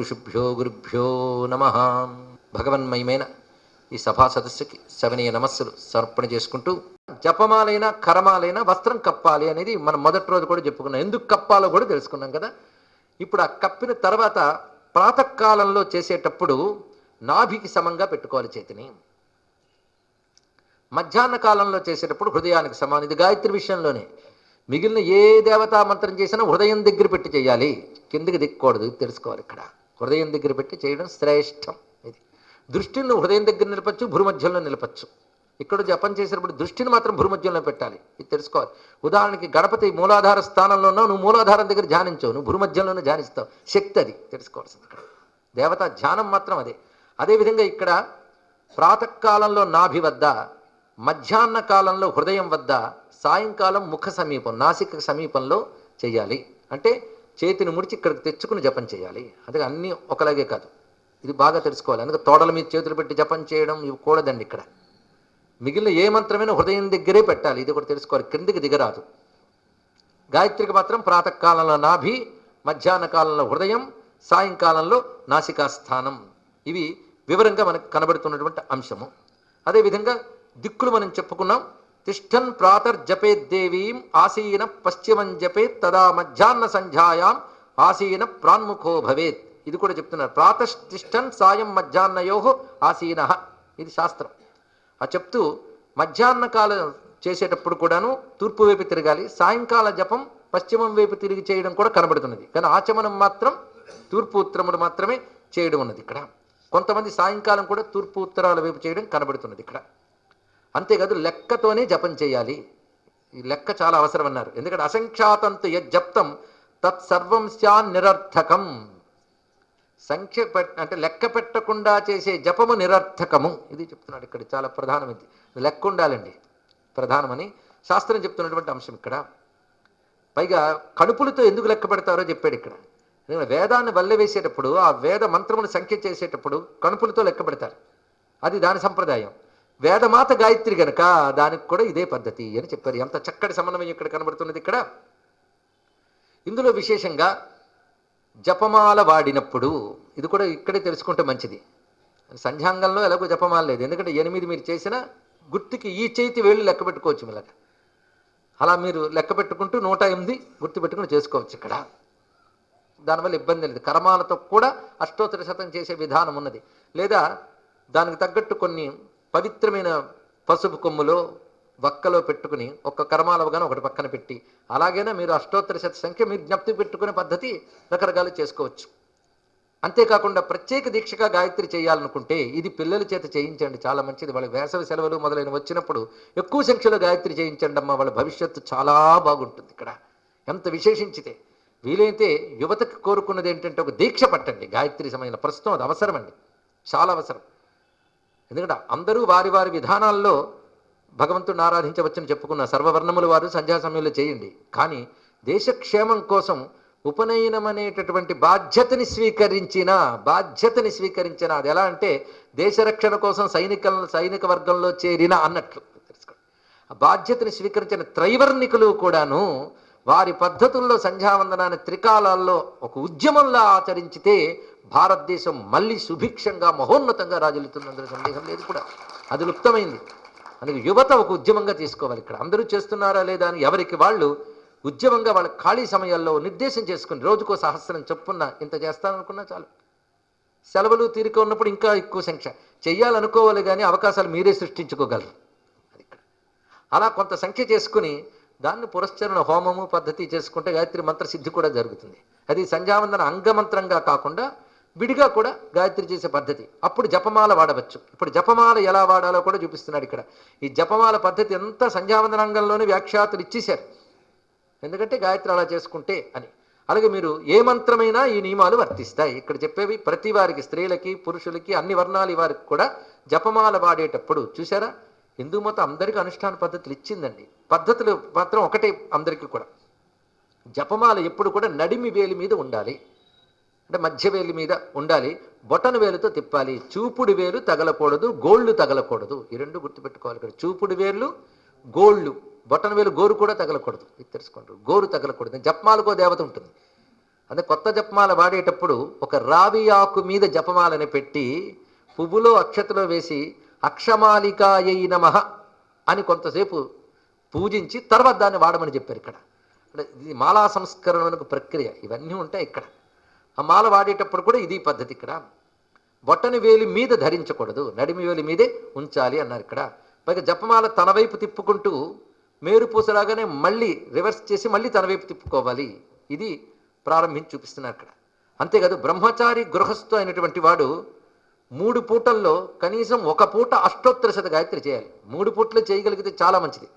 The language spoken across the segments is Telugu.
ఋషిభ్యో గురుభ్యో నమ. భగవన్మయమైన ఈ సభా సదస్సుకి సవినీయ నమస్సులు సమర్పణ చేసుకుంటూ, జపమాలైనా కరమాలైనా వస్త్రం కప్పాలి అనేది మనం మొదటి రోజు కూడా చెప్పుకున్నాం. ఎందుకు కప్పాలో కూడా తెలుసుకున్నాం కదా. ఇప్పుడు ఆ కప్పిన తర్వాత ప్రాతకాలంలో చేసేటప్పుడు నాభికి సమంగా పెట్టుకోవాలి చేతిని. మధ్యాహ్న కాలంలో చేసేటప్పుడు హృదయానికి సమానం. ఇది గాయత్రి విషయంలోనే. మిగిలిన ఏ దేవతా మంత్రం చేసినా హృదయం దగ్గర పెట్టి చేయాలి, కిందికి దిక్కకూడదు. ఇది తెలుసుకోవాలి. ఇక్కడ హృదయం దగ్గర పెట్టి చేయడం శ్రేష్టం. ఇది దృష్టిని హృదయం దగ్గర నిలపచ్చు, భూమధ్యంలో నిలపచ్చు. ఇక్కడ జపం చేసేటప్పుడు దృష్టిని మాత్రం భూమధ్యంలో పెట్టాలి. ఇది తెలుసుకోవాలి. ఉదాహరణకి గణపతి మూలాధార స్థానంలో ఉన్నావు, నువ్వు మూలాధారం దగ్గర ధ్యానించవు, నువ్వు భూమధ్యంలోనే ధ్యానిస్తావు. శక్తి అది తెలుసుకోవాల్సింది. ఇక్కడ దేవతా ధ్యానం మాత్రం అదే. అదేవిధంగా ఇక్కడ ప్రాతకాలంలో నాభి వద్ద, మధ్యాహ్న కాలంలో హృదయం వద్ద, సాయంకాలం ముఖ సమీపం నాసిక సమీపంలో చేయాలి. అంటే చేతిని ముడిచి ఇక్కడికి తెచ్చుకుని జపం చేయాలి. అదే అన్నీ ఒకలాగే కాదు. ఇది బాగా తెలుసుకోవాలి. అందుకే తోడల మీద చేతులు పెట్టి జపం చేయడం ఇవి కూడదండి. ఇక్కడ మిగిలిన ఏ మంత్రమైనా హృదయం దగ్గరే పెట్టాలి. ఇది కూడా తెలుసుకోవాలి. క్రిందికి దిగరాదు. గాయత్రికి మాత్రం ప్రాతకాలంలో నాభి, మధ్యాహ్న కాలంలో హృదయం, సాయంకాలంలో నాసికాస్థానం. ఇవి వివరంగా మనకు కనబడుతున్నటువంటి అంశము. అదేవిధంగా దిక్కులు మనం చెప్పుకున్నాం. తిష్టన్ ప్రాతర్జపేద్దేవీం ఆసీన పశ్చిమం జపేత్ తదా మధ్యాహ్న సంధ్యాయాం ఆసీన ప్రాన్ముఖో భవేత్. ఇది కూడా చెప్తున్నారు. ప్రాతతిష్టన్ సాయం మధ్యాహ్నయో ఆసీన. ఇది శాస్త్రం. ఆ చెప్తూ మధ్యాహ్న కాలం చేసేటప్పుడు కూడాను తూర్పు వైపు తిరగాలి. సాయంకాల జపం పశ్చిమం వైపు తిరిగి చేయడం కూడా కనబడుతున్నది. కానీ ఆచమనం మాత్రం తూర్పు ఉత్తరములు మాత్రమే చేయడం ఉన్నది. ఇక్కడ కొంతమంది సాయంకాలం కూడా తూర్పు ఉత్తరాల వైపు చేయడం కనబడుతున్నది. ఇక్కడ అంతేకాదు లెక్కతోనే జపం చేయాలి. ఈ లెక్క చాలా అవసరం అన్నారు. ఎందుకంటే అసంఖ్యాతంతు యజ్జప్తం తత్సర్వం స్యాన్ నిరర్థకం. సంఖ్య అంటే లెక్క పెట్టకుండా చేసే జపము నిరర్థకము. ఇది చెప్తున్నాడు ఇక్కడ. చాలా ప్రధానమైంది. లెక్క ఉండాలండి, ప్రధానమని శాస్త్రం చెప్తున్నటువంటి అంశం ఇక్కడ. పైగా కణుపులతో ఎందుకు లెక్క పెడతారో చెప్పాడు ఇక్కడ. వేదాన్ని వల్లె వేసేటప్పుడు, ఆ వేద మంత్రమును సంఖ్య చేసేటప్పుడు కణుపులతో లెక్క పెడతారు. అది దాని సంప్రదాయం. వేదమాత గాయత్రి గనక దానికి కూడా ఇదే పద్ధతి అని చెప్పారు. ఎంత చక్కటి సమన్వయం ఇక్కడ కనబడుతున్నది. ఇక్కడ ఇందులో విశేషంగా జపమాల వాడినప్పుడు, ఇది కూడా ఇక్కడే తెలుసుకుంటే మంచిది. సంధ్యాంగంలో ఎలాగో జపమాల లేదు. ఎందుకంటే 8 మీరు చేసిన గుర్తుకి ఈ చేతి వేళ్ళు లెక్క పెట్టుకోవచ్చు. ఇలాగ అలా మీరు లెక్క పెట్టుకుంటూ 108 గుర్తు పెట్టుకుని చేసుకోవచ్చు. ఇక్కడ దానివల్ల ఇబ్బంది లేదు. కర్మాలతో కూడా అష్టోత్తర శతం చేసే విధానం ఉన్నది. లేదా దానికి తగ్గట్టు కొన్ని పవిత్రమైన పసుపు కొమ్ములో వక్కలో పెట్టుకుని ఒక్క కర్మాలవగానే ఒకటి పక్కన పెట్టి అలాగైనా మీరు అష్టోత్తర శత సంఖ్య మీరు జ్ఞప్తి పెట్టుకునే పద్ధతి రకరకాలు చేసుకోవచ్చు. అంతేకాకుండా ప్రత్యేక దీక్షగా గాయత్రి చేయాలనుకుంటే ఇది పిల్లల చేత చేయించండి, చాలా మంచిది. వాళ్ళ వేసవి సెలవులు మొదలైన వచ్చినప్పుడు ఎక్కువ సంఖ్యలో గాయత్రి చేయించండి అమ్మ. వాళ్ళ భవిష్యత్తు చాలా బాగుంటుంది. ఇక్కడ ఎంత విశేషించితే వీలైతే యువతకు కోరుకున్నది ఏంటంటే ఒక దీక్ష పట్టండి గాయత్రి సమయంలో. ప్రస్తుతం అది అవసరం అండి, చాలా అవసరం. ఎందుకంటే అందరూ వారి వారి విధానాల్లో భగవంతుడిని ఆరాధించవచ్చని చెప్పుకున్న సర్వవర్ణముల వారు సంధ్యా సమయంలో చేయండి. కానీ దేశక్షేమం కోసం ఉపనయనం అనేటటువంటి బాధ్యతని స్వీకరించిన అది ఎలా అంటే దేశరక్షణ కోసం సైనిక వర్గంలో చేరిన అన్నట్లు తెలుసుకోండి. ఆ బాధ్యతని స్వీకరించిన త్రైవర్ణికులు కూడాను వారి పద్ధతుల్లో సంధ్యావందనాన్ని త్రికాలాల్లో ఒక ఉద్యమంలా ఆచరించితే భారతదేశం మళ్ళీ సుభిక్షంగా మహోన్నతంగా రాజులుతుంది. అందులో సందేహం లేదు. కూడా అది లుప్తమైంది. అందుకే యువత ఒక ఉద్యమంగా తీసుకోవాలి. ఇక్కడ అందరూ చేస్తున్నారా లేదా అని ఎవరికి వాళ్ళు ఉద్యమంగా వాళ్ళ ఖాళీ సమయాల్లో నిర్దేశం చేసుకుని రోజుకో సహస్రం చొప్పున ఇంత చేస్తాననుకున్నా చాలు. సెలవులు తీరిక ఉన్నప్పుడు ఇంకా ఎక్కువ సంఖ్య చెయ్యాలనుకోవాలి. కానీ అవకాశాలు మీరే సృష్టించుకోగలరు. అది ఇక్కడ అలా కొంత సంఖ్య చేసుకుని దాన్ని పురస్చరణ హోమము పద్ధతి చేసుకుంటే గాయత్రి మంత్రసిద్ధి కూడా జరుగుతుంది. అది సంధ్యావందన అంగమంత్రంగా కాకుండా విడిగా కూడా గాయత్రి చేసే పద్ధతి. అప్పుడు జపమాల వాడవచ్చు. ఇప్పుడు జపమాల ఎలా వాడాలో కూడా చూపిస్తున్నాడు ఇక్కడ. ఈ జపమాల పద్ధతి అంతా సంధ్యావందన అంగంలోనే వ్యాఖ్యాతులు ఇచ్చేశారు. ఎందుకంటే గాయత్రి అలా చేసుకుంటే అని. అలాగే మీరు ఏ మంత్రమైనా ఈ నియమాలు వర్తిస్తాయి. ఇక్కడ చెప్పేవి ప్రతి వారికి, స్త్రీలకి పురుషులకి అన్ని వర్ణాల వారికి కూడా జపమాల వాడేటప్పుడు చూసారా, హిందూ మతం అందరికీ అనుష్ఠాన పద్ధతులు ఇచ్చిందండి. పద్ధతులు మాత్రం ఒకటే అందరికీ కూడా. జపమాల ఎప్పుడు కూడా నడిమి వేలి మీద ఉండాలి, అంటే మధ్య వేలి మీద ఉండాలి. బొటను వేలుతో తిప్పాలి. చూపుడు వేలు తగలకూడదు, గోళ్ళు తగలకూడదు. ఈ రెండు గుర్తుపెట్టుకోవాలి. ఇక్కడ చూపుడు వేళ్ళు, గోళ్ళు, బొటన వేలు, గోరు కూడా తగలకూడదు. ఇది తెలుసుకోండి. గోరు తగలకూడదు. జపమాలకో దేవత ఉంటుంది. అదే కొత్త జపమాల వాడేటప్పుడు ఒక రావి ఆకు మీద జపమాలని పెట్టి పువ్వులో అక్షతలో వేసి అక్షమాలికాయై నమః అని కొంతసేపు పూజించి తర్వాత దాన్ని వాడమని చెప్పారు ఇక్కడ. అంటే ఇది మాలా సంస్కరణకు ప్రక్రియ, ఇవన్నీ ఉంటాయి ఇక్కడ. ఆ మాల వాడేటప్పుడు కూడా ఇది పద్ధతి ఇక్కడ. బొట్టని వేలి మీద ధరించకూడదు, నడిమి వేలి మీదే ఉంచాలి అన్నారు ఇక్కడ. పైగా జపమాల తన వైపు తిప్పుకుంటూ మేరుపూసలాగానే మళ్ళీ రివర్స్ చేసి మళ్ళీ తన వైపు తిప్పుకోవాలి. ఇది ప్రారంభించి చూపిస్తున్నారు ఇక్కడ. అంతేకాదు బ్రహ్మచారి గృహస్థు అయినటువంటి వాడు 3 పూటల్లో కనీసం 1 పూట అష్టోత్తర శత గాయత్రి చేయాలి. 3 పూటలు చేయగలిగితే చాలా మంచిది.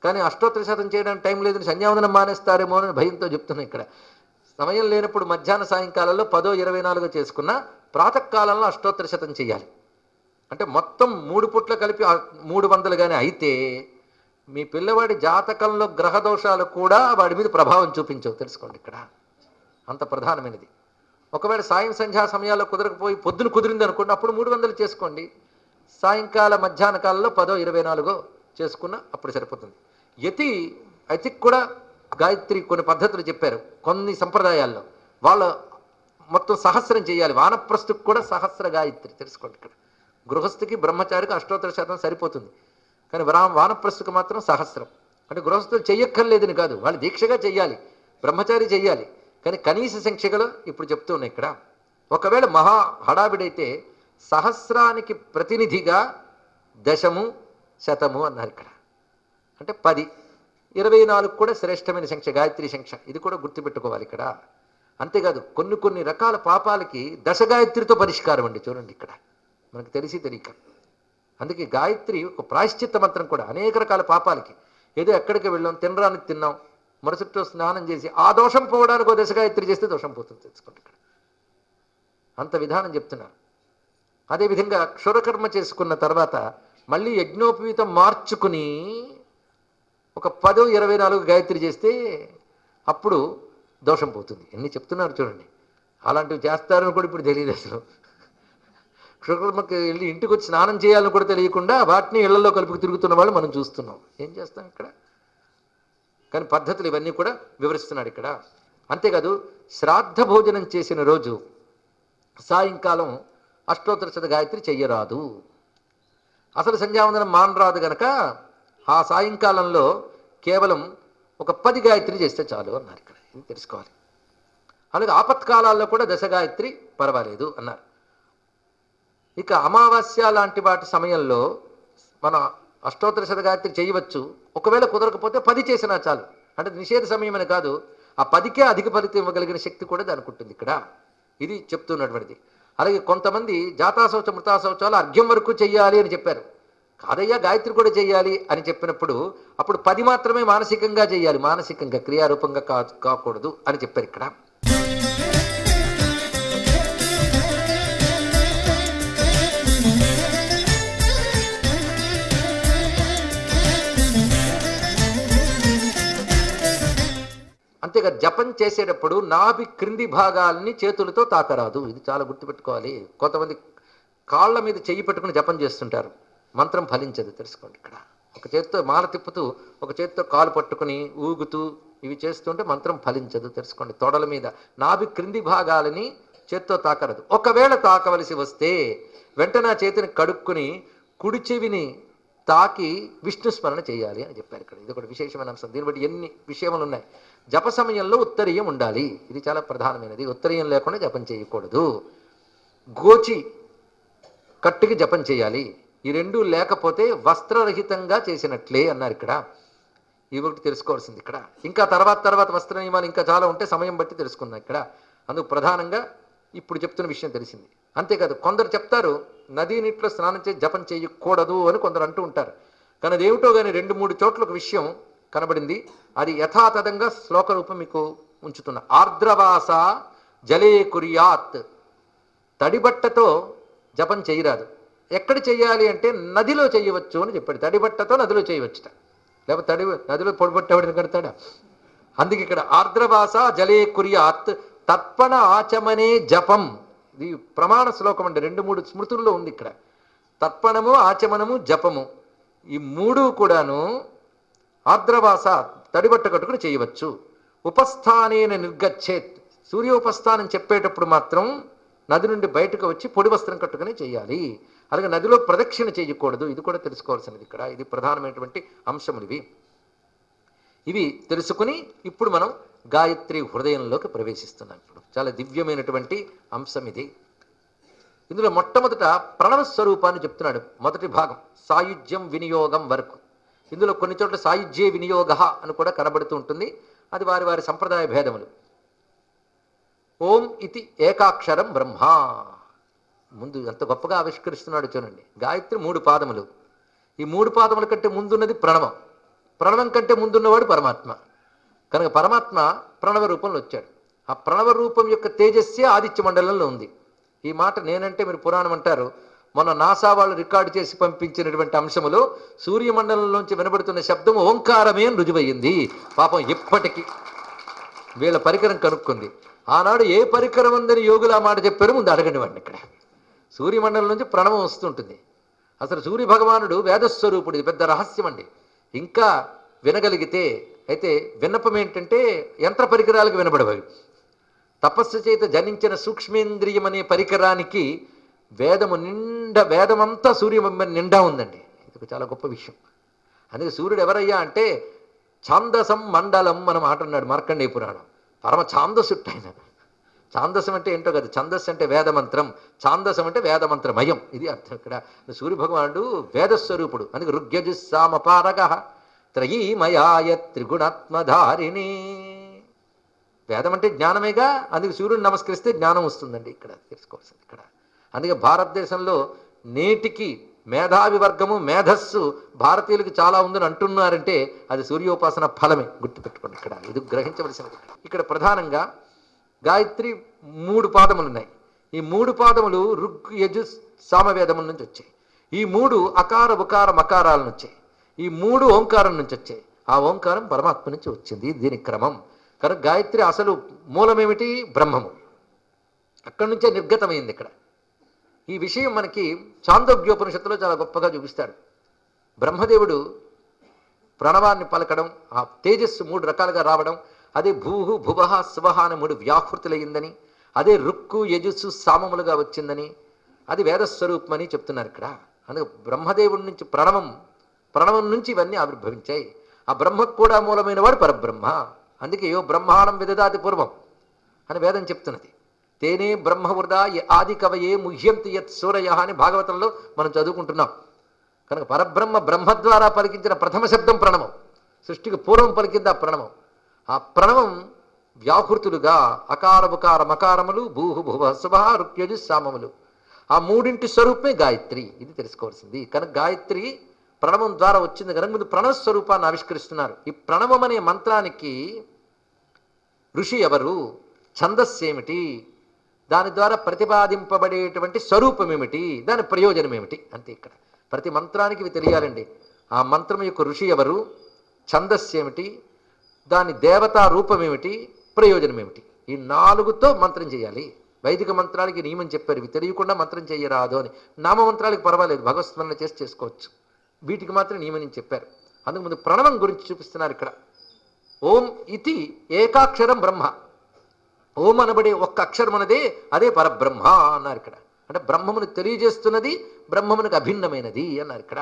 కానీ అష్టోత్తర శతం చేయడానికి టైం లేదని సంధ్యావందనం మానేస్తారేమో అని భయంతో చెప్తున్నాను ఇక్కడ. సమయం లేనప్పుడు మధ్యాహ్న సాయంకాలంలో 10, 24 చేసుకున్న ప్రాతకాలంలో అష్టోత్తర శతం చేయాలి. అంటే మొత్తం 3 పూట్ల కలిపి 300 కానీ అయితే మీ పిల్లవాడి జాతకంలో గ్రహదోషాలు కూడా వాడి మీద ప్రభావం చూపించవు, తెలుసుకోండి ఇక్కడ. అంత ప్రధానమైనది. ఒకవేళ సాయం సంధ్యా సమయాల్లో కుదరకపోయి పొద్దున కుదిరింది అనుకోండి, అప్పుడు 300 చేసుకోండి. సాయంకాల మధ్యాహ్న కాలంలో 10, 24 చేసుకున్న అప్పుడు సరిపోతుంది. యతికి కూడా గాయత్రి కొన్ని పద్ధతులు చెప్పారు. కొన్ని సంప్రదాయాల్లో వాళ్ళు మొత్తం సహస్రం చేయాలి. వానప్రస్థుకు కూడా సహస్ర గాయత్రి, తెలుసుకోండి ఇక్కడ. గృహస్థుకి బ్రహ్మచారికి అష్టోత్తర శతం సరిపోతుంది, కానీ వానప్రస్థుకు మాత్రం సహస్రం. అంటే గృహస్థులు చెయ్యక్కర్లేదని కాదు, వాళ్ళు దీక్షగా చెయ్యాలి, బ్రహ్మచారి చెయ్యాలి. కానీ కనీస సంఖ్యలో ఇప్పుడు చెప్తూ ఉన్నాయి ఇక్కడ. ఒకవేళ మహా హడావిడైతే సహస్రానికి ప్రతినిధిగా 10 శతము అన్నారు ఇక్కడ. అంటే 10, 24 కూడా శ్రేష్టమైన సంఖ్య గాయత్రి సంఖ్య. ఇది కూడా గుర్తుపెట్టుకోవాలి ఇక్కడ. అంతేకాదు కొన్ని రకాల పాపాలకి 10 గాయత్రితో పరిష్కారం అండి. చూడండి ఇక్కడ మనకు తెలిసి తెలియక. అందుకే గాయత్రి ఒక ప్రాయశ్చిత్త మంత్రం కూడా అనేక రకాల పాపాలకి. ఏదో ఎక్కడికి వెళ్ళాం, తినడానికి తిన్నాం, మరుసటితో స్నానం చేసి ఆ దోషం పోవడానికి ఒక 10 గాయత్రి చేస్తే దోషం పోతుంది, తెలుసుకోండి ఇక్కడ. అంత విధానం చెప్తున్నారు. అదేవిధంగా క్షురకర్మ చేసుకున్న తర్వాత మళ్ళీ యజ్ఞోపవీతం మార్చుకుని ఒక 10, 24 గాయత్రి చేస్తే అప్పుడు దోషం పోతుంది. ఎన్ని చెప్తున్నారు చూడండి. అలాంటివి చేస్తారని కూడా ఇప్పుడు తెలియదు అసలు. క్షురకర్మకి వెళ్ళి ఇంటికి వచ్చి స్నానం చేయాలని కూడా తెలియకుండా వాటిని ఇళ్లలో కలుపుకు తిరుగుతున్న వాళ్ళు మనం చూస్తున్నాం. ఏం చేస్తాం ఇక్కడ? కానీ పద్ధతులు ఇవన్నీ కూడా వివరిస్తున్నాడు ఇక్కడ. అంతేకాదు శ్రాద్ధ భోజనం చేసిన రోజు సాయంకాలం అష్టోత్తర శత గాయత్రి చెయ్యరాదు. అసలు సంధ్యావందనం మానరాదు గనక ఆ సాయంకాలంలో కేవలం ఒక 10 గాయత్రి చేస్తే చాలు అన్నారు ఇక్కడ. ఇది తెలుసుకోవాలి. అలాగే ఆపత్కాలాల్లో కూడా 10 గాయత్రి పర్వాలేదు అన్నారు. ఇక అమావాస్య లాంటి వాటి సమయంలో మన అష్టోత్తర శత గాయత్రి చేయవచ్చు. ఒకవేళ కుదరకపోతే 10 చేసినా చాలు. అంటే నిషేధ సమయం అని కాదు, ఆ 10కే అధిక ఫలితం ఇవ్వగలిగిన శక్తి కూడా దానికి ఉంటుంది ఇక్కడ. ఇది చెప్తున్నటువంటిది. అలాగే కొంతమంది జాతాశౌచ మృతాశౌచాలు అర్ఘ్యం వరకు చెయ్యాలి అని చెప్పారు. కాదయ్యా గాయత్రి కూడా చెయ్యాలి అని చెప్పినప్పుడు అప్పుడు 10 మాత్రమే మానసికంగా చెయ్యాలి, మానసికంగా క్రియారూపంగా కాకూడదు అని చెప్పారు ఇక్కడ. అంతేగా జపం చేసేటప్పుడు నాభి క్రింది భాగాల్ని చేతులతో తాకరాదు. ఇది చాలా గుర్తుపెట్టుకోవాలి. కొంతమంది కాళ్ళ మీద చెయ్యి పెట్టుకుని జపం చేస్తుంటారు, మంత్రం ఫలించదు, తెలుసుకోండి ఇక్కడ. ఒక చేతితో మాల తిప్పుతూ ఒక చేతితో కాలు పట్టుకుని ఊగుతూ ఇవి చేస్తుంటే మంత్రం ఫలించదు, తెలుసుకోండి. తొడల మీద నాభి క్రింది భాగాలని చేత్తో తాకరదు. ఒకవేళ తాకవలసి వస్తే వెంటనే ఆ చేతిని కడుక్కుని కుడి చెవిని తాకి విష్ణు స్మరణ చేయాలి అని చెప్పారు ఇక్కడ. ఇది ఒక విశేషమైన అంశం. దీన్ని బట్టి ఎన్ని విషయములు ఉన్నాయి. జప సమయంలో ఉత్తరీయం ఉండాలి, ఇది చాలా ప్రధానమైనది. ఉత్తరీయం లేకుండా జపం చేయకూడదు. గోచి కట్టుకి జపం చేయాలి. ఈ 2 లేకపోతే వస్త్రరహితంగా చేసినట్లే అన్నారు ఇక్కడ. ఇవి ఒకటి తెలుసుకోవాల్సింది ఇక్కడ. ఇంకా తర్వాత వస్త్ర నియమాలు ఇంకా చాలా ఉంటే సమయం బట్టి తెలుసుకుందాం ఇక్కడ. అందుకు ప్రధానంగా ఇప్పుడు చెప్తున్న విషయం తెలిసింది. అంతేకాదు కొందరు చెప్తారు నదీ నీటిలో స్నానం చేసి జపం చేయకూడదు అని కొందరు అంటూ ఉంటారు. కానీ అదేమిటో కానీ 2-3 చోట్ల ఒక విషయం కనబడింది. అది యథాతథంగా శ్లోక రూపం మీకు ఉంచుతున్నా. ఆర్ద్రవాస జలే కుర్యాత్, తడిబట్టతో జపం చేయరాదు. ఎక్కడ చెయ్యాలి అంటే నదిలో చేయవచ్చు అని చెప్పాడు. తడిబట్టతో నదిలో చేయవచ్చుట, లేకపోతే నదిలో పొడిబట్టేవాడిని కడతాడా? అందుకే ఇక్కడ ఆర్ద్రవాస జలే కుర్యాత్ తర్పణ ఆచమనే జపం. ఇది ప్రమాణ శ్లోకం అండి. 2-3 స్మృతుల్లో ఉంది ఇక్కడ. తర్పణము, ఆచమనము, జపము, ఈ 3 కూడాను ఆర్ద్రవాస తడిబట్ట కట్టుకుని చేయవచ్చు. ఉపస్థానేన నిర్గచ్చేత్, సూర్యోపస్థానం చెప్పేటప్పుడు మాత్రం నది నుండి బయటకు వచ్చి పొడి వస్త్రం కట్టుకుని చేయాలి. అలాగే నదిలో ప్రదక్షిణ చేయకూడదు. ఇది కూడా తెలుసుకోవాల్సినది ఇక్కడ. ఇది ప్రధానమైనటువంటి అంశములు ఇవి తెలుసుకుని ఇప్పుడు మనం గాయత్రి హృదయంలోకి ప్రవేశిస్తున్నాం. ఇప్పుడు చాలా దివ్యమైనటువంటి అంశం ఇది. ఇందులో మొట్టమొదట ప్రణవ స్వరూపాన్ని చెప్తున్నాడు. మొదటి భాగం సాయుజ్యం వినియోగం వరకు. ఇందులో కొన్ని చోట్ల సాయుజ్యే వినియోగ అని కూడా కనబడుతూ ఉంటుంది. అది వారి వారి సంప్రదాయ భేదములు. ఓం ఇది ఏకాక్షరం బ్రహ్మ. ముందు ఎంత గొప్పగా ఆవిష్కరిస్తున్నాడు చూడండి. గాయత్రి 3 పాదములు. ఈ 3 పాదముల కంటే ముందున్నది ప్రణవం. ప్రణవం కంటే ముందున్నవాడు పరమాత్మ. కనుక పరమాత్మ ప్రణవ రూపంలో వచ్చాడు. ఆ ప్రణవ రూపం యొక్క తేజస్సే ఆదిత్య మండలంలో ఉంది. ఈ మాట నేనంటే మీరు పురాణం అంటారు. మొన్న నాసా వాళ్ళు రికార్డు చేసి పంపించినటువంటి అంశములో సూర్యమండలంలోంచి వినబడుతున్న శబ్దం ఓంకారమే అని రుజువయ్యింది. పాపం ఇప్పటికీ వీళ్ళ పరికరం కనుక్కుంది. ఆనాడు ఏ పరికరం ఉందని యోగులు ఆ మాట చెప్పారు. ముందు అడగండి వాడిని. ఇక్కడ సూర్యమండలం నుంచి ప్రణవం వస్తుంటుంది. అసలు సూర్య భగవానుడు వేదస్వరూపుడు. ఇది పెద్ద రహస్యం అండి. ఇంకా వినగలిగితే అయితే విన్నపం ఏంటంటే యంత్ర పరికరాలకు వినబడవి. తపస్సు చేత జనించిన సూక్ష్మేంద్రియం అనే పరికరానికి వేదమంతా సూర్యబింబం నిండా ఉందండి. ఇది చాలా గొప్ప విషయం. అందుకే సూర్యుడు ఎవరయ్యా అంటే ఛాందసం మండలం మనం అంటున్నాడు మార్కండేయ పురాణం. పరమ ఛాందసుట్టు ఆయన. ఛాందసం అంటే ఏంటో కదా. ఛందస్సు అంటే వేదమంత్రం, ఛాందసం అంటే వేదమంత్రమయం. ఇది అర్థం. ఇక్కడ సూర్యభగవానుడు వేదస్వరూపుడు. అందుకే ఋగ్యజుస్సామపారగ త్రయీమయాయ త్రిగుణాత్మధారిణి. వేదం అంటే జ్ఞానమేగా. అందుకే సూర్యుడిని నమస్కరిస్తే జ్ఞానం వస్తుందండి. ఇక్కడ తెలుసుకోవాల్సింది ఇక్కడ. అందుకే భారతదేశంలో నేటికి మేధావి వర్గము మేధస్సు భారతీయులకు చాలా ఉందని అంటున్నారంటే అది సూర్యోపాసన ఫలమే. గుర్తుపెట్టుకోండి. ఇక్కడ ఇది గ్రహించవలసినది. ఇక్కడ ప్రధానంగా గాయత్రి 3 పాదములు ఉన్నాయి. ఈ 3 పాదములు ఋగ్ యజు సామవేదముల నుంచి వచ్చాయి. ఈ 3 అకార ఉకార మకారాల నుంచి వచ్చాయి. ఈ 3 ఓంకారం నుంచి వచ్చాయి. ఆ ఓంకారం పరమాత్మ నుంచి వచ్చింది. దీని క్రమం. కనుక గాయత్రి అసలు మూలమేమిటి? బ్రహ్మము. అక్కడి నుంచే నిర్గతమైంది. ఇక్కడ ఈ విషయం మనకి చాందోగ్యోపనిషత్తులో చాలా గొప్పగా చూపిస్తాడు. బ్రహ్మదేవుడు ప్రణవాన్ని పలకడం, ఆ తేజస్సు 3 రకాలుగా రావడం, అదే భూహు భువహ శువహ అని 3 వ్యాహృతులయ్యిందని, అదే రుక్కు యజుస్సు సామములుగా వచ్చిందని, అది వేదస్వరూపమని చెప్తున్నారు ఇక్కడ. అందుకే బ్రహ్మదేవుడి నుంచి ప్రణవం నుంచి ఇవన్నీ ఆవిర్భవించాయి. ఆ బ్రహ్మకు కూడా మూలమైన వాడు పరబ్రహ్మ. అందుకే యో బ్రహ్మాణం విదదాతి పూర్వం అని వేదం చెప్తున్నది. తేనే బ్రహ్మవృదా ఆది కవయే ముహ్యంతి యత్ సూరయ అని భాగవతంలో మనం చదువుకుంటున్నాం. కనుక పరబ్రహ్మ బ్రహ్మ ద్వారా పలికించిన ప్రథమ శబ్దం ప్రణవం. సృష్టికి పూర్వం పలికింది ఆ ప్రణవం. ఆ ప్రణవం వ్యాహృతులుగా అకార ఉకార మకారములు భూహు భువ శుభ రుక్యజు సామములు. ఆ 3 స్వరూపమే గాయత్రి. ఇది తెలుసుకోవాల్సింది. కనుక గాయత్రి ప్రణవం ద్వారా వచ్చింది కనుక ముందు ప్రణవ స్వరూపాన్ని ఆవిష్కరిస్తున్నారు. ఈ ప్రణవం అనే మంత్రానికి ఋషి ఎవరు, ఛందస్సు ఏమిటి, దాని ద్వారా ప్రతిపాదింపబడేటువంటి స్వరూపం ఏమిటి, దాని ప్రయోజనం ఏమిటి, అంతే. ఇక్కడ ప్రతి మంత్రానికి ఇవి తెలియాలండి. ఆ మంత్రం యొక్క ఋషి ఎవరు, ఛందస్సు ఏమిటి, దాని దేవతా రూపం ఏమిటి, ప్రయోజనం ఏమిటి. ఈ 4తో మంత్రం చేయాలి. వైదిక మంత్రాలకి నియమం చెప్పారు. ఇవి తెలియకుండా మంత్రం చేయరాదు అని. నామమంత్రాలకు పర్వాలేదు, భగవత్స్మరణ చేసి చేసుకోవచ్చు. వీటికి మాత్రం నియమని చెప్పారు. అందుకు ముందు ప్రణవం గురించి చూపిస్తున్నారు ఇక్కడ. ఓం ఇది ఏకాక్షరం బ్రహ్మ. ఓం అనబడే ఒక్క అక్షరం అన్నదే అదే పరబ్రహ్మ అన్నారు ఇక్కడ. అంటే బ్రహ్మమును తెలియజేస్తున్నది, బ్రహ్మమునికి అభిన్నమైనది అన్నారు ఇక్కడ.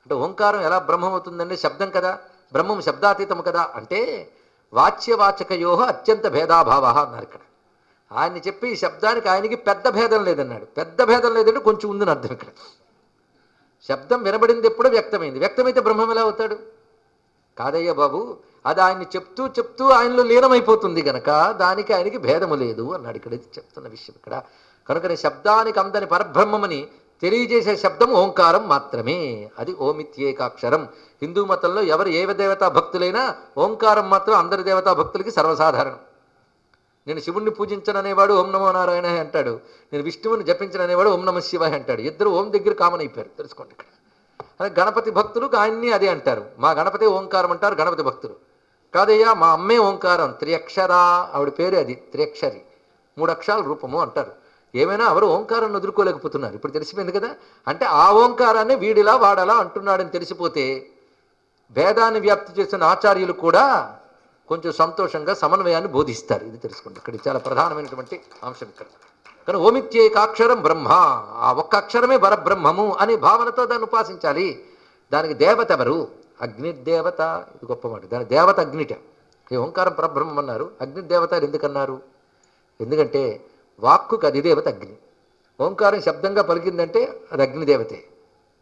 అంటే ఓంకారం ఎలా బ్రహ్మం అవుతుందంటే శబ్దం కదా, బ్రహ్మం శబ్దాతీతం కదా. అంటే వాచ్యవాచకయో అత్యంత భేదాభావ అన్నారు ఇక్కడ. ఆయన్ని చెప్పి ఈ శబ్దానికి ఆయనకి పెద్ద భేదం లేదన్నాడు. పెద్ద భేదం లేదంటే కొంచెం ఉందని అర్థం ఇక్కడ. శబ్దం వినబడింది ఎప్పుడో వ్యక్తమైంది. వ్యక్తమైతే బ్రహ్మం ఎలా అవుతాడు? కాదయ్యా బాబు, అది ఆయన్ని చెప్తూ చెప్తూ ఆయనలో లీనమైపోతుంది కనుక దానికి ఆయనకి భేదము లేదు అన్నాడు. ఇక్కడ చెప్తున్న విషయం ఇక్కడ. కనుకనే శబ్దానికి అందని పరబ్రహ్మమని తెలియజేసే శబ్దం ఓంకారం మాత్రమే. అది ఓమిత్యేకాక్షరం. హిందూ మతంలో ఎవరు ఏ దేవతా భక్తులైనా ఓంకారం మాత్రం అందరి దేవతా భక్తులకి సర్వసాధారణం. నేను శివుణ్ణి పూజించననేవాడు ఓం నమో నారాయణ అంటాడు. నేను విష్ణువుని జపించననేవాడు ఓం నమ శివాయ అంటాడు. ఇద్దరు ఓం దగ్గర కామన్ అయిపోయారు. తెలుసుకోండి ఇక్కడ. అదే గణపతి భక్తులు ఆయన్ని అదే అంటారు. మా గణపతి ఓంకారం అంటారు గణపతి భక్తులు. కాదయ్యా మా అమ్మే ఓంకారం, త్రియక్షరా, ఆవిడ పేరు అది త్రియక్షరి, 3 అక్షరాల రూపము అంటారు. ఏమైనా ఎవరు ఓంకారాన్ని వదులుకోలేకపోతున్నారు. ఇప్పుడు తెలిసిపోయింది కదా. అంటే ఆ ఓంకారాన్ని వీడిలా వాడలా అంటున్నాడని తెలిసిపోతే భేదాన్ని వ్యాప్తి చేసిన ఆచార్యులు కూడా కొంచెం సంతోషంగా సమన్వయాన్ని బోధిస్తారు. ఇది తెలుసుకోండి, ఇక్కడ చాలా ప్రధానమైనటువంటి అంశం ఇక్కడ. కానీ ఓమిత్యేకాక్షరం బ్రహ్మ, ఆ ఒక్క అక్షరమే పరబ్రహ్మము అనే భావనతో దాన్ని ఉపాసించాలి. దానికి దేవత ఎవరు? అగ్నిదేవత. ఇది గొప్ప మాట. దాని దేవత అగ్నిట. ఈ ఓంకారం పరబ్రహ్మం అన్నారు, అగ్నిదేవత ఎందుకన్నారు? ఎందుకంటే వాక్కుకు అధిదేవత అగ్ని. ఓంకారం శబ్దంగా పలికిందంటే అది అగ్నిదేవతే.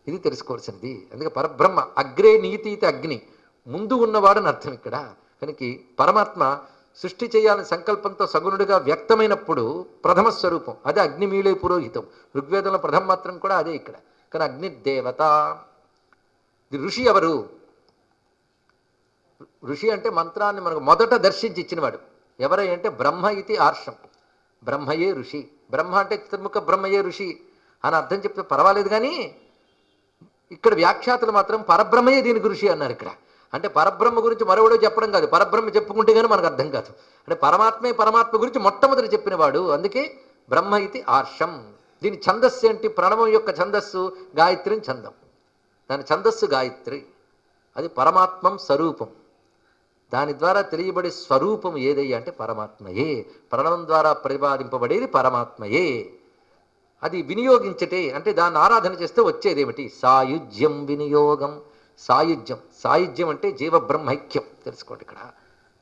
ఇది తెలుసుకోవాల్సింది. అందుకే పరబ్రహ్మ అగ్రే నీతీతి అగ్ని, ముందు ఉన్నవాడని అర్థం ఇక్కడ. కనుక పరమాత్మ సృష్టి చేయాలని సంకల్పంతో సగుణుడిగా వ్యక్తమైనప్పుడు ప్రథమ స్వరూపం అదే అగ్నిమీళే పురోహితం. ఋగ్వేదంలో ప్రథమ మాత్రం కూడా అదే ఇక్కడ. కానీ అగ్నిదేవత. ఋషి ఎవరు? ఋషి అంటే మంత్రాన్ని మనకు మొదట దర్శించి ఇచ్చినవాడు. ఎవరై అంటే బ్రహ్మ ఇది ఆర్షం, బ్రహ్మయే ఋషి. బ్రహ్మ అంటే చతుర్ముఖ బ్రహ్మయే ఋషి అని అర్థం చెప్తే పర్వాలేదు. కానీ ఇక్కడ వ్యాఖ్యాతలు మాత్రం పరబ్రహ్మయే దీనికి ఋషి అన్నారు ఇక్కడ. అంటే పరబ్రహ్మ గురించి మరొకడో చెప్పడం కాదు, పరబ్రహ్మ చెప్పుకుంటే కానీ మనకు అర్థం కాదు. అంటే పరమాత్మే పరమాత్మ గురించి మొట్టమొదటి చెప్పినవాడు. అందుకే బ్రహ్మ ఇది ఆర్షం. దీని ఛందస్సు ఏంటి? ప్రణవం యొక్క ఛందస్సు గాయత్రిని ఛందం. దాని ఛందస్సు గాయత్రి. అది పరమాత్మం స్వరూపం. దాని ద్వారా తెలియబడే స్వరూపం ఏదయ్యా అంటే పరమాత్మయే. ప్రణవం ద్వారా ప్రతిపాదింపబడేది పరమాత్మయే. అది వినియోగించటే అంటే దాన్ని ఆరాధన చేస్తే వచ్చేదేమిటి? సాయుజ్యం వినియోగం. సాయుజ్యం. సాయుజ్యం అంటే జీవబ్రహ్మైక్యం. తెలుసుకోండి, ఇక్కడ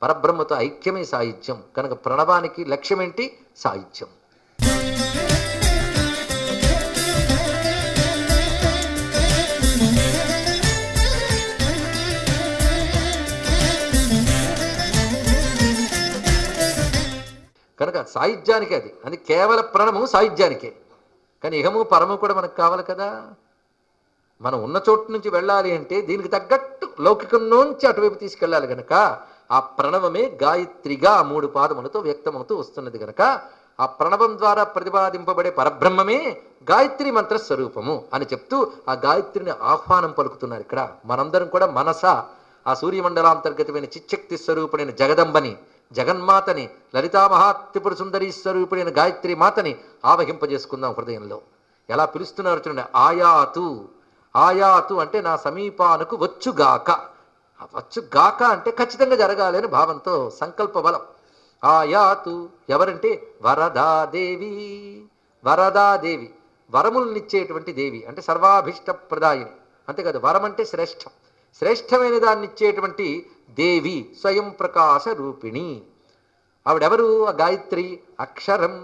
పరబ్రహ్మతో ఐక్యమే సాయుజ్యం. కనుక ప్రణవానికి లక్ష్యం ఏంటి? సాయుజ్యం. కనుక సాయుధ్యానికి అది కేవల ప్రణము సాయుధ్యానికే. కానీ ఇహము పరము కూడా మనకు కావాలి కదా. మనం ఉన్న చోటు నుంచి వెళ్ళాలి అంటే దీనికి తగ్గట్టు లౌకికం నుంచి అటువైపు తీసుకెళ్ళాలి. కనుక ఆ ప్రణవమే గాయత్రిగా 3 పాదములతో వ్యక్తమవుతూ వస్తున్నది. కనుక ఆ ప్రణవం ద్వారా ప్రతిపాదింపబడే పరబ్రహ్మమే గాయత్రి మంత్ర స్వరూపము అని చెప్తూ ఆ గాయత్రిని ఆహ్వానం పలుకుతున్నారు ఇక్కడ. మనందరం కూడా మనస ఆ సూర్యమండలాంతర్గతమైన చిచ్చక్తి స్వరూపుడైన జగదంబని, జగన్మాతని, లలితా మహాత్రిపుర సుందరీ స్వరూపుడైన గాయత్రి మాతని ఆవహింపజేసుకుందాం హృదయంలో. ఎలా పిలుస్తున్నారు చూడండి. ఆయాతు. ఆయాతు అంటే నా సమీపానికి వచ్చుగాక. వచ్చుగాక అంటే ఖచ్చితంగా జరగాలి అని భావంతో సంకల్ప బలం. ఆయాతు ఎవరంటే వరదాదేవి. వరదాదేవి వరములనిచ్చేటువంటి దేవి అంటే సర్వాభిష్ట ప్రదాయిని. అంతేకాదు, వరం అంటే శ్రేష్టం. శ్రేష్టమైన దాన్ని ఇచ్చేటువంటి దేవి స్వయం ప్రకాశ రూపిణి. ఆవిడెవరు? ఆ గాయత్రి అక్షరం.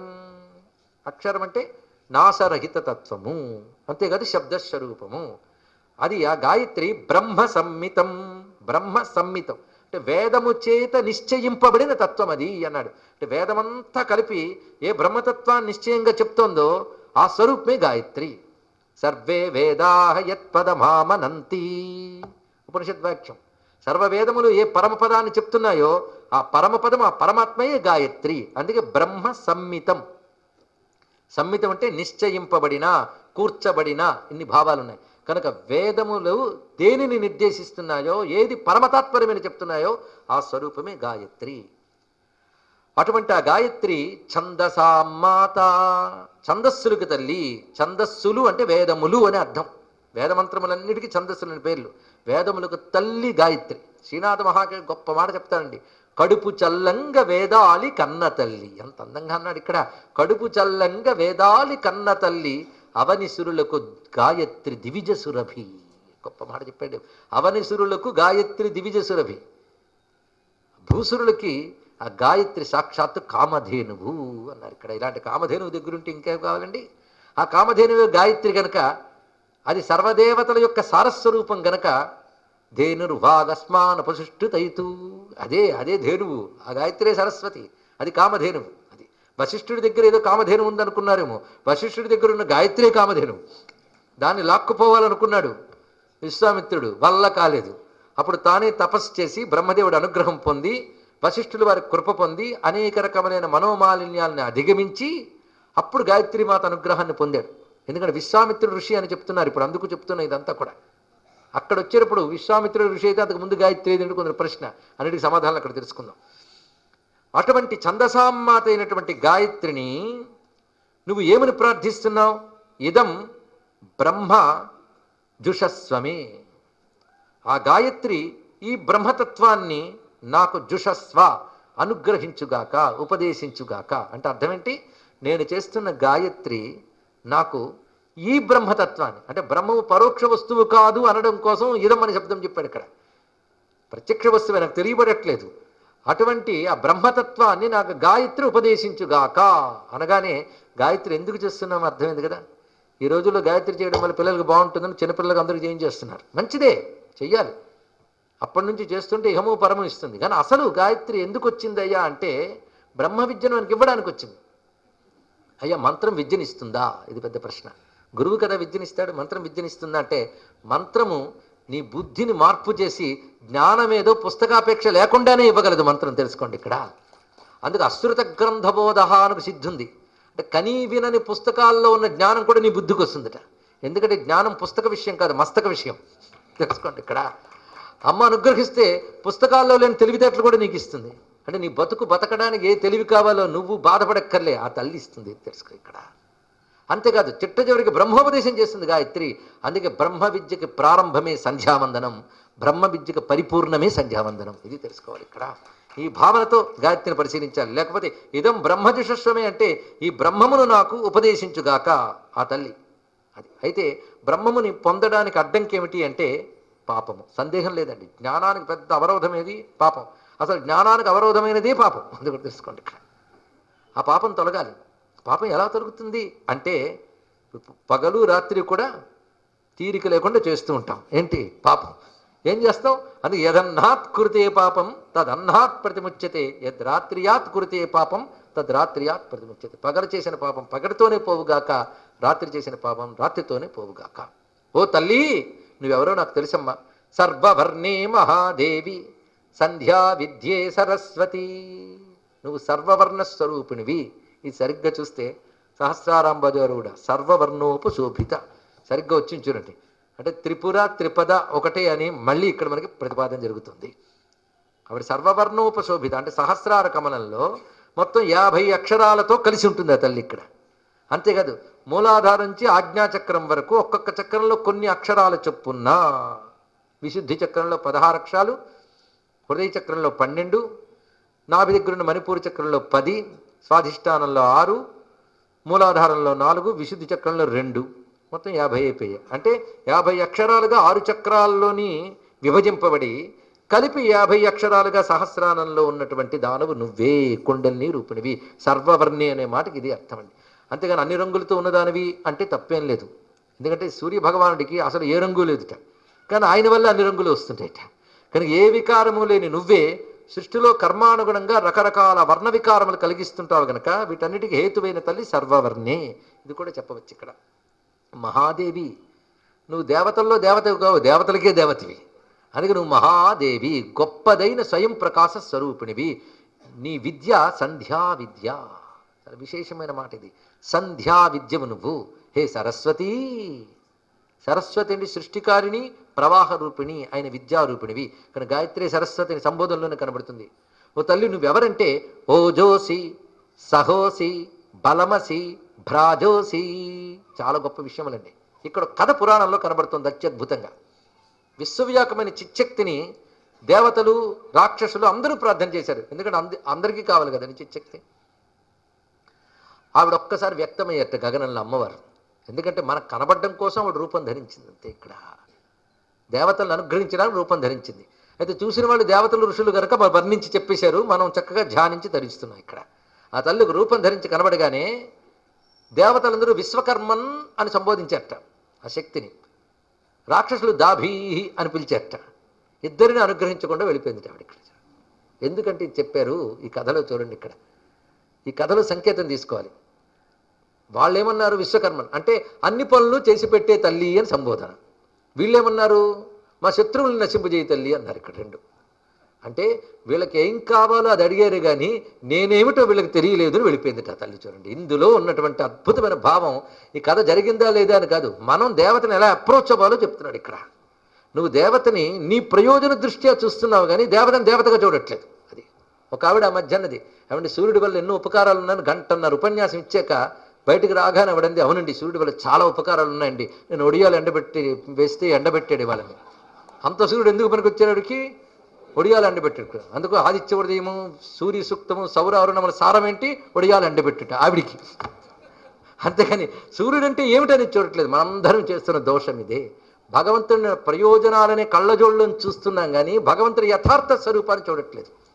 అక్షరం అంటే నాశరహిత తత్వము, అంతేకాదు శబ్దస్వరూపము. అది ఆ గాయత్రి బ్రహ్మ సంహితం. బ్రహ్మ సంహితం అంటే వేదము చేత నిశ్చయింపబడిన తత్వం అది అన్నాడు. అంటే వేదమంతా కలిపి ఏ బ్రహ్మతత్వాన్ని నిశ్చయంగా చెప్తోందో ఆ స్వరూపమే గాయత్రి. సర్వే వేదాహ యత్పదమామనంతి. ఉపనిషద్వాక్యం. సర్వవేదములు ఏ పరమపదాన్ని చెప్తున్నాయో ఆ పరమపదం ఆ పరమాత్మయే గాయత్రి. అందుకే బ్రహ్మ సంహితం. సంహితం అంటే నిశ్చయింపబడిన, కూర్చబడిన, ఇన్ని భావాలు ఉన్నాయి. కనుక వేదములు దేనిని నిర్దేశిస్తున్నాయో, ఏది పరమతాత్పర్యమని చెప్తున్నాయో ఆ స్వరూపమే గాయత్రి. అటువంటి ఆ గాయత్రి ఛందసామాత. ఛందస్సులకు తల్లి. ఛందస్సులు అంటే వేదములు అని అర్థం. వేదమంత్రములన్నిటికీ ఛందస్సులని పేర్లు. వేదములకు తల్లి గాయత్రి. శ్రీనాథ మహాకవి గొప్ప మాట చెప్తారండి. కడుపు చల్లంగ వేదాలి కన్న తల్లి. ఎంత అందంగా అన్నాడు ఇక్కడ. కడుపు చల్లంగ వేదాలి కన్న తల్లి అవనిసురులకు గాయత్రి దివిజ సురభి. గొప్ప మాట చెప్పాడు. అవనిసురులకు గాయత్రి దివిజ సురభి. భూసురులకి ఆ గాయత్రి సాక్షాత్తు కామధేనువు అన్నారు ఇక్కడ. ఇలాంటి కామధేనువు దగ్గరుంటే ఇంకేం కావాలండి? ఆ కామధేనువు గాయత్రి గనక అది సర్వదేవతల యొక్క సారస్వరూపం గనక ధేనుర్వాగస్మాన్ ఉపసుష్టుతైతు. అదే అదే ధేనువు. ఆ గాయత్రే సరస్వతి. అది కామధేనువు. అది వశిష్ఠుడి దగ్గర ఏదో కామధేనువు ఉందనుకున్నారేమో. వశిష్ఠుడి దగ్గర ఉన్న గాయత్రే కామధేనువు. దాన్ని లాక్కుపోవాలనుకున్నాడు విశ్వామిత్రుడు, వల్ల కాలేదు. అప్పుడు తానే తపస్సు చేసి బ్రహ్మదేవుడు అనుగ్రహం పొంది, వశిష్ఠులు వారి కృప పొంది అనేక రకమైన మనోమాలిన్యాలను అధిగమించి అప్పుడు గాయత్రీమాత అనుగ్రహాన్ని పొందాడు. ఎందుకంటే విశ్వామిత్రుడు ఋషి అని చెప్తున్నారు ఇప్పుడు, అందుకు చెప్తున్నా ఇదంతా కూడా. అక్కడ వచ్చేటప్పుడు విశ్వామిత్రుడు ఋషి అయితే అంతకు ముందు గాయత్రి ఏదంటే కొందరు ప్రశ్న, అన్నిటికి సమాధానాలు అక్కడ తెలుసుకుందాం. అటువంటి ఛందసామ్మాత అయినటువంటి గాయత్రిని నువ్వు ఏమని ప్రార్థిస్తున్నావు? ఇదం బ్రహ్మ జుషస్వమే. ఆ గాయత్రి ఈ బ్రహ్మతత్వాన్ని నాకు జుషస్వ అనుగ్రహించుగాక, ఉపదేశించుగాక. అంటే అర్థం ఏంటి? నేను చేస్తున్న గాయత్రి నాకు ఈ బ్రహ్మతత్వాన్ని, అంటే బ్రహ్మము పరోక్ష వస్తువు కాదు అనడం కోసం ఇదమ్మని శబ్దం చెప్పాడు ఇక్కడ. ప్రత్యక్ష వస్తువే, నాకు తెలియబడట్లేదు. అటువంటి ఆ బ్రహ్మతత్వాన్ని నాకు గాయత్రి ఉపదేశించుగాక అనగానే గాయత్రి ఎందుకు చేస్తున్నామో అర్థమైంది కదా. ఈ రోజుల్లో గాయత్రి చేయడం వల్ల పిల్లలకు బాగుంటుందని చిన్నపిల్లలకు అందరికీ చేయించేస్తున్నారు. మంచిదే, చెయ్యాలి. అప్పటి నుంచి చేస్తుంటే ఇహము పరము ఇస్తుంది. కానీ అసలు గాయత్రి ఎందుకు వచ్చింది అయ్యా అంటే బ్రహ్మ విద్యను మనకి ఇవ్వడానికి వచ్చింది. అయ్యా మంత్రం విద్యనిస్తుందా? ఇది పెద్ద ప్రశ్న. గురువు కదా విద్యనిస్తాడు, మంత్రం విద్యనిస్తుందా అంటే మంత్రము నీ బుద్ధిని మార్పు చేసి జ్ఞానమేదో పుస్తకాపేక్ష లేకుండానే ఇవ్వగలదు మంత్రం. తెలుసుకోండి ఇక్కడ. అందుకు అశ్రుత గ్రంథబోధ అనకు సిద్ధి ఉంది. అంటే కనీ వినని పుస్తకాల్లో ఉన్న జ్ఞానం కూడా నీ బుద్ధికి వస్తుందట. ఎందుకంటే జ్ఞానం పుస్తక విషయం కాదు, మస్తక విషయం. తెలుసుకోండి ఇక్కడ. అమ్మ అనుగ్రహిస్తే పుస్తకాల్లో లేని తెలివితేటలు కూడా నీకు ఇస్తుంది. అంటే నీ బతకడానికి ఏ తెలివి కావాలో నువ్వు బాధపడక్కర్లే, ఆ తల్లి ఇస్తుంది. తెలుసుకో ఇక్కడ. అంతేకాదు చిట్ట చివరికి బ్రహ్మోపదేశం చేస్తుంది గాయత్రి. అందుకే బ్రహ్మ విద్యకి ప్రారంభమే సంధ్యావందనం, బ్రహ్మ విద్యకి పరిపూర్ణమే సంధ్యావందనం. ఇది తెలుసుకోవాలి ఇక్కడ. ఈ భావనతో గాయత్రిని పరిశీలించాలి. లేకపోతే ఇదం బ్రహ్మజుషస్వమే అంటే ఈ బ్రహ్మమును నాకు ఉపదేశించుగాక ఆ తల్లి. అది అయితే బ్రహ్మముని పొందడానికి అడ్డంకి ఏమిటి అంటే పాపము. సందేహం లేదండి. జ్ఞానానికి పెద్ద అవరోధం ఏది? పాపం. అసలు జ్ఞానానికి అవరోధమైనదే పాపం. అది కూడా తెలుసుకోండి ఇక్కడ. ఆ పాపం తొలగాలి. పాపం ఎలా తొలుగుతుంది అంటే పగలు రాత్రి కూడా తీరిక లేకుండా చేస్తూ ఉంటాం. ఏంటి? పాపం. ఏం చేస్తాం? అది యదన్నాత్ కురితే పాపం తదన్నాత్ ప్రతిముచ్యతే, యద్రాత్రియాత్ కురితే పాపం తద్రాత్రియాత్ ప్రతిముచ్యతే. పగలు చేసిన పాపం పగటితోనే పోవుగాక, రాత్రి చేసిన పాపం రాత్రితోనే పోవుగాక. ఓ తల్లి, నువ్వెవరో నాకు తెలుసమ్మా. సర్వవర్ణే మహాదేవి సంధ్యా విద్యే సరస్వతి. నువ్వు సర్వవర్ణ స్వరూపిణివి. ఇది సరిగ్గా చూస్తే సహస్రారాంబజారు కూడా సర్వవర్ణోపశోభిత సరిగ్గా వచ్చింది చూడండి. అంటే త్రిపుర త్రిపద ఒకటే అని మళ్ళీ ఇక్కడ మనకి ప్రతిపాదన జరుగుతుంది. ఆవిడ సర్వవర్ణోపశోభిత అంటే సహస్రార కమలంలో మొత్తం 50 అక్షరాలతో కలిసి ఉంటుంది ఆ తల్లి ఇక్కడ. అంతేకాదు మూలాధారం నుంచి ఆజ్ఞాచక్రం వరకు ఒక్కొక్క చక్రంలో కొన్ని అక్షరాల చొప్పున్న. విశుద్ధి చక్రంలో 16 అక్షరాలు, హృదయ చక్రంలో 12, నాభి దగ్గరున్న మణిపూర్ చక్రంలో 10, స్వాధిష్టానంలో 6, మూలాధారంలో 4, విశుద్ధి చక్రంలో 2, మొత్తం 50 అయిపోయాయి. అంటే 50 అక్షరాలుగా 6 చక్రాల్లోని విభజింపబడి కలిపి 50 అక్షరాలుగా సహస్రానంలో ఉన్నటువంటి దానవు నువ్వే, కుండలిని రూపిణివి, సర్వవర్ణి అనే మాటకి ఇది అర్థం అండి. అంతేగాని అన్ని రంగులతో ఉన్నదానివి అంటే తప్పేం లేదు. ఎందుకంటే సూర్య భగవానుడికి అసలు ఏ రంగు లేదుట, కానీ ఆయన వల్ల అన్ని రంగులు వస్తుంటాయట. కానీ ఏ వికారము లేని నువ్వే సృష్టిలో కర్మానుగుణంగా రకరకాల వర్ణ వికారములు కలిగిస్తుంటావు గనక వీటన్నిటికీ హేతువైన తల్లి సర్వవర్ణే. ఇది కూడా చెప్పవచ్చు ఇక్కడ. మహాదేవి, నువ్వు దేవతల్లో దేవతవి కావు, దేవతలకే దేవతవి. అందుకే నువ్వు మహాదేవి, గొప్పదైన స్వయం ప్రకాశ స్వరూపిణివి. నీ విద్య సంధ్యా విద్య. చాలా విశేషమైన మాట ఇది. సంధ్యా విద్యవు నువ్వు. హే సరస్వతీ. సరస్వతి అంటే సృష్టికారిణి, ప్రవాహ రూపిణి, ఆయన విద్యారూపిణివి. కానీ గాయత్రి సరస్వతిని సంబోధనలోనే కనబడుతుంది. ఓ తల్లి నువ్వెవరంటే ఓజోసి, సహోసి, బలమసి, భ్రాజోసి. చాలా గొప్ప విషయములండి. ఇక్కడ కథ పురాణంలో కనబడుతుంది అత్యద్భుతంగా. విశ్వవ్యాపకమైన చిచ్చక్తిని దేవతలు, రాక్షసులు అందరూ ప్రార్థన చేశారు. ఎందుకంటే అందరికీ కావాలి కదండి చిచ్చక్తి. ఆవిడ ఒక్కసారి వ్యక్తమయ్యారట గగనంలో అమ్మవారు. ఎందుకంటే మనకు కనబడడం కోసం ఆవిడ రూపం ధరించింది అంతే. ఇక్కడ దేవతలను అనుగ్రహించడానికి రూపం ధరించింది. అయితే చూసిన వాళ్ళు దేవతలు ఋషులు కనుక వర్ణించి చెప్పేశారు, మనం చక్కగా ధ్యానించి ధరిస్తున్నాం. ఇక్కడ ఆ తల్లికి రూపం ధరించి కనబడగానే దేవతలందరూ విశ్వకర్మన్ అని సంబోధించారట ఆ శక్తిని. రాక్షసులు దాభీహి అని పిలిచారట. ఇద్దరిని అనుగ్రహించకుండా వెళ్ళిపోయింది ఆవిడ ఇక్కడ. ఎందుకంటే ఇది చెప్పారు ఈ కథలో. చూడండి ఇక్కడ ఈ కథలో సంకేతం తీసుకోవాలి. వాళ్ళు ఏమన్నారు? విశ్వకర్మన్ అంటే అన్ని పనులు చేసి పెట్టే తల్లి అని సంబోధన. వీళ్ళేమన్నారు? మా శత్రువులను నశింపజేయ తల్లి అన్నారు. ఇక్కడ రెండు. అంటే వీళ్ళకి ఏం కావాలో అది అడిగారు, కానీ నేనేమిటో వీళ్ళకి తెలియలేదు అని వెళ్ళిపోయిందిట ఆ తల్లి. చూడండి ఇందులో ఉన్నటువంటి అద్భుతమైన భావం. ఈ కథ జరిగిందా లేదా అని కాదు, మనం దేవతని ఎలా అప్రోచ్ అవ్వాలో చెప్తున్నాడు ఇక్కడ. నువ్వు దేవతని నీ ప్రయోజన దృష్ట్యా చూస్తున్నావు, కానీ దేవతని దేవతగా చూడట్లేదు. అది ఒక ఆవిడ ఆ మధ్య అన్నది, ఏమంటే సూర్యుడి వల్ల ఎన్నో ఉపకారాలు ఉన్నాయని గంటన్నర ఉపన్యాసం ఇచ్చాక బయటికి రాగానే అవడంది, అవునండి సూర్యుడి వల్ల చాలా ఉపకారాలు ఉన్నాయండి, నేను ఒడియాలు ఎండబెట్టి వేస్తే ఎండబెట్టాడు వాళ్ళని. అంత సూర్యుడు ఎందుకు పనికి వచ్చాడికి? ఒడియాలు ఎండబెట్టుట. అందుకు ఆదిత్య హృదయము, సూర్య సూక్తము, సౌరారుణముల సారం ఏంటి? ఒడియాలు ఎండబెట్టుట ఆవిడికి. అంతేగాని సూర్యుడంటే ఏమిటని చూడట్లేదు. మనందరం చేస్తున్న దోషం ఇదే. భగవంతుని ప్రయోజనాలనే కళ్ళజోళ్ళని చూస్తున్నాం కానీ భగవంతుని యథార్థ స్వరూపాన్ని చూడట్లేదు.